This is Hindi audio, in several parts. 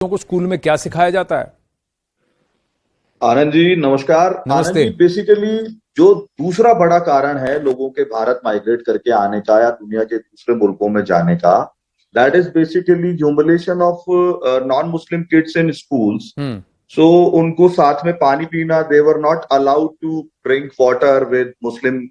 को स्कूल में क्या सिखाया जाता है? आनंद जी नमस्कार। आनंद नमस्ते। जी बेसिकली जो दूसरा बड़ा कारण है लोगों के भारत माइग्रेट करके आने का या दुनिया के दूसरे मुल्कों में जाने का, that is basically humiliation of non Muslim kids in schools. Hmm. So उनको साथ में पानी पीना, they were not allowed to drink water with Muslim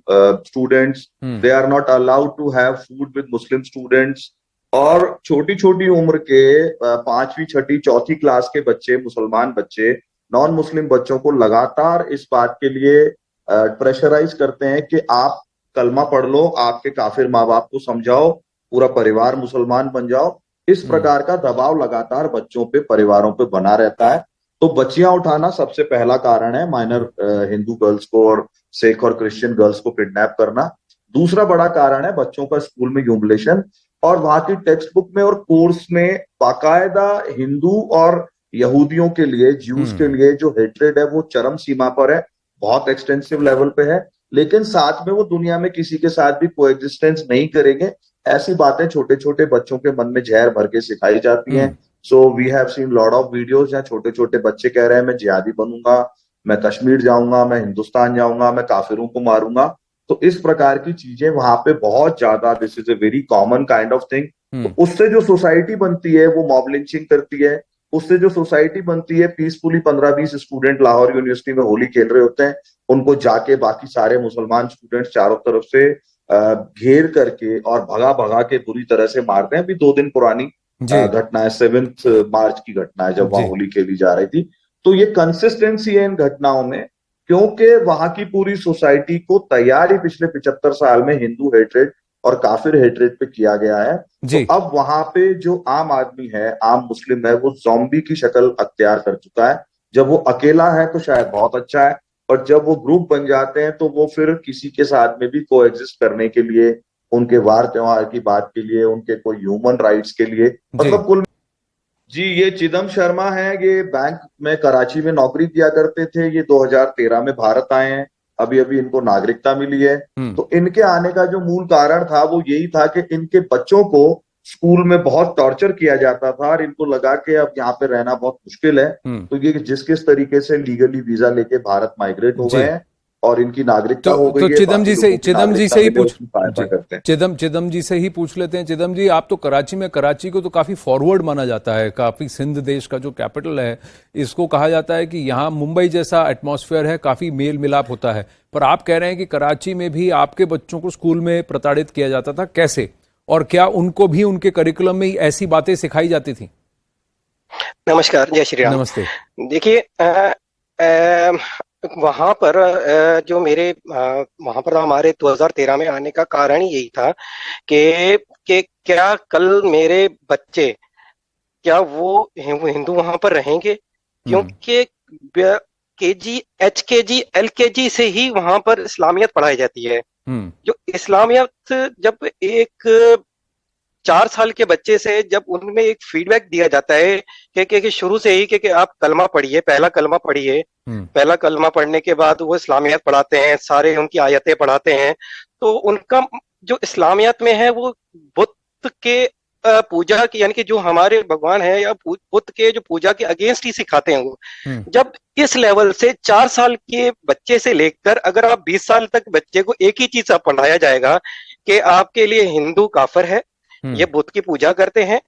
students, hmm. They are not allowed to have food with Muslim students. और छोटी छोटी उम्र के पांचवी छठी चौथी क्लास के बच्चे, मुसलमान बच्चे नॉन मुस्लिम बच्चों को लगातार इस बात के लिए प्रेशराइज करते हैं कि आप कलमा पढ़ लो, आपके काफिर माँ बाप को समझाओ, पूरा परिवार मुसलमान बन जाओ। इस हम्म। प्रकार का दबाव लगातार बच्चों पे, परिवारों पे बना रहता है। तो बच्चियां उठाना सबसे पहला कारण है, माइनर हिंदू गर्ल्स को और सिख और क्रिश्चियन गर्ल्स को किडनैप करना। दूसरा बड़ा कारण है बच्चों का स्कूल में ह्यूमिलेशन, और वहां की टेक्स्ट बुक में और कोर्स में बाकायदा हिंदू और यहूदियों के लिए, ज्यूज के हम्म। लिए जो हेट्रेड है वो चरम सीमा पर है, बहुत एक्सटेंसिव लेवल पे है। लेकिन साथ में वो दुनिया में किसी के साथ भी कोएग्जिस्टेंस नहीं करेंगे, ऐसी बातें छोटे छोटे बच्चों के मन में जहर भर के सिखाई जाती हैं। Hmm. So we have seen lot of videos जहां छोटे छोटे बच्चे कह रहे हैं मैं जिहादी बनूंगा, मैं कश्मीर जाऊंगा, मैं हिंदुस्तान जाऊंगा, मैं काफिरों को मारूंगा। तो इस प्रकार की चीजें वहां पे बहुत ज्यादा, this is a very common kind of thing. तो हम्म। उससे जो सोसाइटी बनती है वो मॉब लिंचिंग करती है। उससे जो सोसाइटी बनती है, पीसफुली 15-20 स्टूडेंट लाहौर यूनिवर्सिटी में होली खेल रहे होते हैं, उनको जाके बाकी सारे मुसलमान स्टूडेंट्स चारों तरफ से घेर करके और भगा भगा के बुरी तरह से मारते हैं। अभी 2 दिन पुरानी जी। घटना है, 7 मार्च की घटना है, जब वहां जी। होली खेली जा रही थी। तो ये कंसिस्टेंसी है इन घटनाओं में, क्योंकि वहां की पूरी सोसाइटी को तैयार ही पिछले 75 साल में हिंदू हेट्रेड और काफिर हेट्रेड पे किया गया है। तो जी। अब वहां पे जो आम आदमी है, आम मुस्लिम है, वो ज़ॉम्बी की शक्ल अख्तियार कर चुका है। जब वो अकेला है तो शायद बहुत अच्छा है, और जब वो ग्रुप बन जाते हैं तो वो फिर किसी के साथ में भी कोएग्जिस्ट करने के लिए, उनके वार त्योहार की बात के लिए, उनके कोई ह्यूमन राइट्स के लिए, जी। मतलब कुल। जी, ये चिदम शर्मा है, ये बैंक में कराची में नौकरी किया करते थे, ये 2013 में भारत आए हैं, अभी अभी इनको नागरिकता मिली है। हम्म। तो इनके आने का जो मूल कारण था वो यही था कि इनके बच्चों को स्कूल में बहुत टॉर्चर किया जाता था, और इनको लगा कि अब यहाँ पे रहना बहुत मुश्किल है। हम्म। तो ये जिस किस तरीके से लीगली वीजा लेके भारत माइग्रेट हो जी। गए हैं और इनकी नागरिकता हो तो गई है, बाकी लोगों की चिदम जी नागरिकता से ही मिले पूछ उसकी सहायता जी। करते हैं। चिदम जी से ही पूछ लेते हैं। चिदम जी, आप तो कराची में, कराची को तो काफी फॉरवर्ड माना जाता है, काफी सिंध देश का जो कैपिटल है, इसको कहा जाता है कि यहाँ मुंबई जैसा एटमॉस्फेयर है, काफी मेल मिलाप होता है। पर आप कह रहे हैं कि कराची में भी आपके बच्चों को स्कूल में प्रताड़ित किया जाता था, कैसे? और क्या उनको भी उनके करिकुलम में ऐसी बातें सिखाई जाती थी? नमस्कार, जय श्री राम। नमस्ते। देखिए, वहाँ पर जो मेरे वहाँ पर हमारे 2013 में आने का कारण ही यही था कि क्या कल मेरे बच्चे, क्या वो हिंदू वहाँ पर रहेंगे? हम्म। क्योंकि केजी, एचकेजी, एलकेजी से ही वहाँ पर इस्लामियत पढ़ाई जाती है। हम्म। जो इस्लामियत, जब एक 4 साल के बच्चे से जब उनमें एक फीडबैक दिया जाता है कि शुरू से ही कि आप कलमा पढ़िए, पहला कलमा पढ़िए, हम्म। पहला कलमा पढ़ने के बाद वो इस्लामियत पढ़ाते हैं, सारे उनकी आयतें पढ़ाते हैं। तो उनका जो इस्लामियत में है वो बुत के पूजा की, यानी कि जो हमारे भगवान है या बुत के जो पूजा के अगेंस्ट ही सिखाते हैं वो। हम्म। जब इस लेवल से 4 साल के बच्चे से लेकर अगर आप 20 साल तक बच्चे को एक ही चीज पढ़ाया जाएगा कि आपके लिए हिंदू काफिर है, ये बुत की पूजा करते हैं,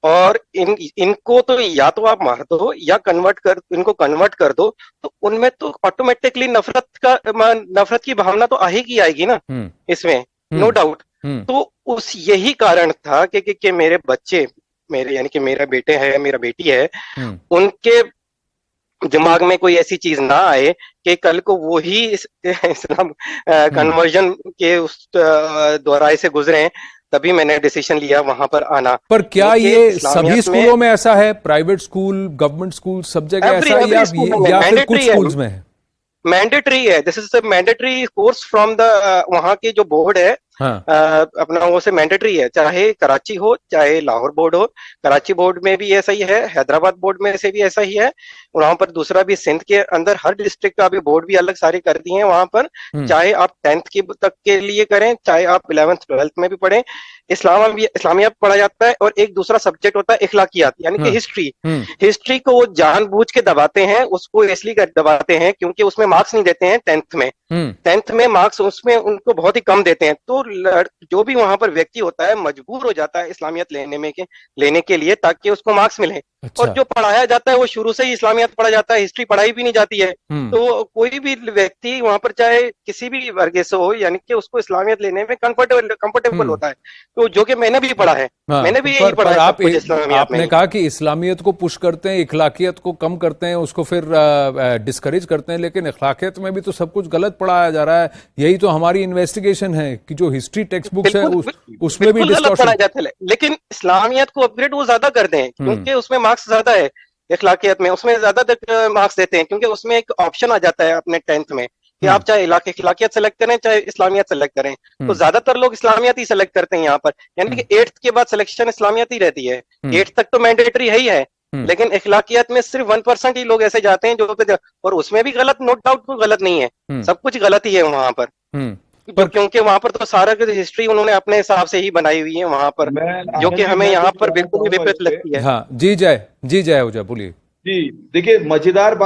और इनको तो या तो आप मार दो या इनको कन्वर्ट कर दो, तो उनमें तो ऑटोमेटिकली नफरत की भावना तो आएगी आएगी ना इसमें, नो डाउट। तो उस यही कारण था कि मेरे बच्चे, मेरे यानी कि मेरा बेटे है, मेरा बेटी है, उनके दिमाग में कोई ऐसी चीज ना आए कि कल को वो ही इस्लाम कन्वर्जन के उस दोराए से गुजरे। तभी मैंने डिसीजन लिया वहां पर आना। पर क्या क्योंकि ये सभी इस्लामियत स्कूलों में ऐसा है? प्राइवेट स्कूल, गवर्नमेंट स्कूल, सब जगह ऐसा है, एवरी स्कूल में या फिर कुछ मैंडेटरी है, स्कूल्स में है? मैंडेटरी है। This is a mandatory course from the वहाँ की जो बोर्ड है, हाँ। अपना वो से मैंडेटरी है, चाहे कराची हो चाहे लाहौर बोर्ड हो। कराची बोर्ड में भी ऐसा ही है, हैदराबाद बोर्ड में से भी ऐसा ही है, वहां पर दूसरा भी सिंध के अंदर हर डिस्ट्रिक्ट का भी बोर्ड भी अलग सारे कर दिए हैं वहां पर। चाहे आप 10th की तक के लिए करें, चाहे आप 11th 12th में भी पढ़ें, इस्लामियात पढ़ा जाता है। और एक दूसरा सब्जेक्ट होता है इखलाकियात, यानी कि हिस्ट्री। हिस्ट्री को वो जानबूझ के दबाते हैं, उसको इसलिए दबाते हैं क्योंकि उसमें मार्क्स नहीं देते हैं 10th में। 10th में मार्क्स उसमें उनको बहुत ही कम देते हैं, तो जो भी वहां पर व्यक्ति होता है मजबूर हो जाता है इस्लामियत लेने के लिए, ताकि उसको मार्क्स मिले। अच्छा। और जो पढ़ाया जाता है वो शुरू से ही इस्लामियत पढ़ा जाता है, हिस्ट्री पढ़ाई भी नहीं जाती है। तो कोई भी व्यक्ति वहां पर चाहे किसी भी वर्ग से हो, यानी कि उसको इस्लामियत लेने में कंफर्टेबल होता है। तो जो कि मैंने भी पढ़ा है, हाँ, मैंने भी यही पढ़ा है सब कुछ इस्लामियत में आपने ही। कहा कि इस्लामियत को पुश करते हैं, इखलाकियत को कम करते हैं, उसको फिर डिस्करेज करते हैं, लेकिन इखलाकियत में भी तो सब कुछ गलत पढ़ाया जा रहा है। यही तो हमारी इन्वेस्टिगेशन है कि जो हिस्ट्री टेक्स्ट बुक्स है उसमें भी गलत पढ़ाया डिस्टॉर्शन। जाता है। लेकिन इस्लामियत को अपग्रेड वो ज्यादा कर दें क्योंकि उसमें मार्क्स ज्यादा है। इखलाकियत में उसमें ज्यादा मार्क्स देते हैं क्योंकि उसमें एक ऑप्शन आ जाता है अपने 10th में कि आप चाहे इखलाकियत सेलेक्ट करें चाहे इस्लामियत सेलेक्ट करें। तो ज्यादातर लोग इस्लामियत ही सेलेक्ट करते हैं यहाँ पर, यानी कि 8th के बाद सिलेक्शन इस्लामियत ही रहती है। 8th तक तो मैंडेटरी है ही है, लेकिन इखलाकियत में सिर्फ 1% ही लोग ऐसे जाते हैं जो, और उसमें भी गलत, नो डाउट कोई गलत नहीं है, सब कुछ गलत ही है वहां पर। क्योंकि वहां पर तो सारा हिस्ट्री उन्होंने अपने हिसाब से ही बनाई हुई है वहां पर, जो कि हमें यहाँ पर बिल्कुल भी विपरीत लगती है। हाँ जी जय ओझा बोलिए। जी देखिए, मजेदार बात